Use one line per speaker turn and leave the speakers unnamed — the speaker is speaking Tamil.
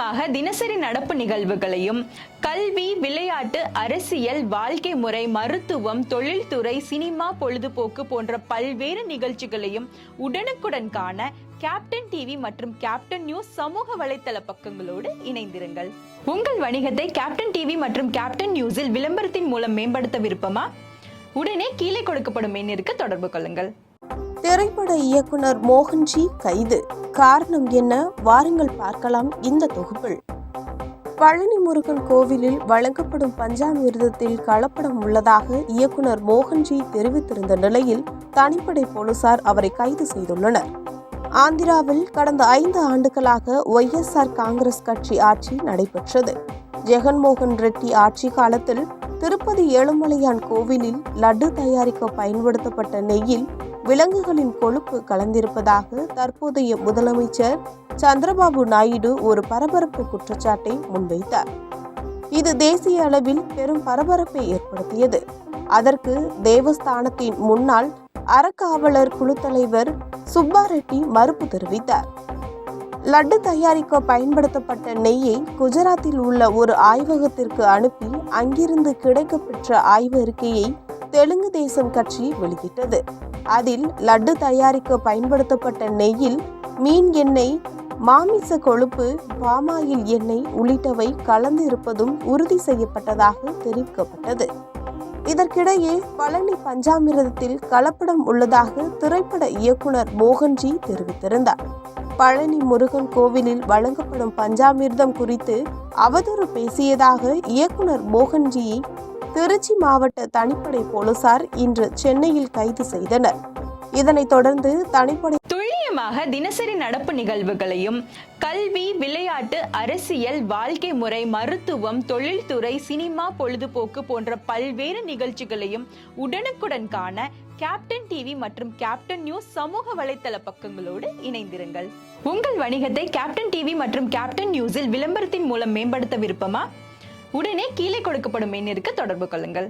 துல்லியமாக தினசரி நடப்பு நிகழ்வுகளையும் கல்வி, விளையாட்டு, அரசியல், வாழ்க்கை முறை, மருத்துவம், தொழில்துறை, சினிமா, பொழுதுபோக்கு போன்ற பல்வேறு நிகழ்ச்சிகளையும் உடனுக்குடன் காண கேப்டன் டிவி மற்றும் கேப்டன் நியூஸ் சமூக வலைத்தள பக்கங்களோடு இணைந்திருங்கள். உங்கள் வணிகத்தை கேப்டன் டிவி மற்றும் கேப்டன் நியூஸில் விளம்பரத்தின் மூலம் மேம்படுத்த விருப்பமா? உடனே கீழே கொடுக்கப்படும் எண்ணிற்கு தொடர்பு கொள்ளுங்கள்.
திரைப்பட இயக்குனர் மோகன்ஜி கைது, காரணம் என்ன? வாருங்கள் பார்க்கலாம் இந்த தொகுப்பில். பழனி முருகன் கோவிலில் வழங்கப்படும் பஞ்சாமிர்தத்தில் கலப்படம் உள்ளதாக இயக்குனர் மோகன்ஜி தெரிவித்திருந்த நிலையில் தனிப்படை போலீசார் அவரை கைது செய்துள்ளனர். ஆந்திராவில் கடந்த 5 ஆண்டுகளாக ஒய்எஸ்ஆர் காங்கிரஸ் கட்சி ஆட்சி நடைபெற்றது. ஜெகன்மோகன் ரெட்டி ஆட்சி காலத்தில் திருப்பதி ஏழுமலையான் கோவிலில் லட்டு தயாரிக்க பயன்படுத்தப்பட்ட நெய்யில் விலங்குகளின் கொழுப்பு கலந்திருப்பதாக தற்போதைய முதலமைச்சர் சந்திரபாபு நாயுடு ஒரு பரபரப்பு குற்றச்சாட்டை முன்வைத்தார். இது தேசிய அளவில் பெரும் பரபரப்பை ஏற்படுத்தியது. அதற்கு தேவஸ்தானத்தின் முன்னாள் அறக்காவலர் குழு தலைவர் சுப்பா ரெட்டி மறுப்பு தெரிவித்தார். லட்டு தயாரிக்க பயன்படுத்தப்பட்ட நெய்யை குஜராத்தில் உள்ள ஒரு ஆய்வகத்திற்கு அனுப்பி அங்கிருந்து கிடைக்கப்பெற்ற ஆய்வறிக்கையை தெலுங்கு தேசம் கட்சி வெளியிட்டது. அதில் லட்டு தயாரிக்க பயன்படுத்தப்பட்ட நெய்யில் மீன் எண்ணெய், மாமிச கொழுப்பு, பாமாயில் எண்ணெய் உள்ளிட்டவை கலந்து இருப்பதும் உறுதி செய்யப்பட்டதாக தெரிவிக்கப்பட்டது. இதற்கிடையே பழனி பஞ்சாமிர்தத்தில் கலப்படம் உள்ளதாக திரைப்பட இயக்குனர் மோகன்ஜி தெரிவித்திருந்தார். பழனி முருகன் கோவிலில் வழங்கப்படும் பஞ்சாமிர்தம் குறித்து அவதூறு பேசியதாக இயக்குனர் மோகன்ஜியை திருச்சி மாவட்ட தனிப்படை போலீசார் இன்று சென்னையில் கைது செய்தனர். இதனைத் தொடர்ந்து தனிப்படை
துல்லியமாக தினசரி நடப்பு நிகழ்வுகளையும் கல்வி, விளையாட்டு, அரசியல், வாழ்க்கை முறை, மருத்துவம், தொழில்துறை, சினிமா, பொழுதுபோக்கு போன்ற பல்வேறு நிகழ்ச்சிகளையும் உடனுக்குடன் காண கேப்டன் டிவி மற்றும் கேப்டன் நியூஸ் சமூக வலைத்தள பக்கங்களோடு இணைந்திருங்கள். உங்கள் வணிகத்தை கேப்டன் டிவி மற்றும் கேப்டன் நியூஸில் விளம்பரத்தின் மூலம் மேம்படுத்த விருப்பமா? உடனே கீழே கொடுக்கப்படும் எண்ணிற்கு தொடர்பு கொள்ளுங்கள்.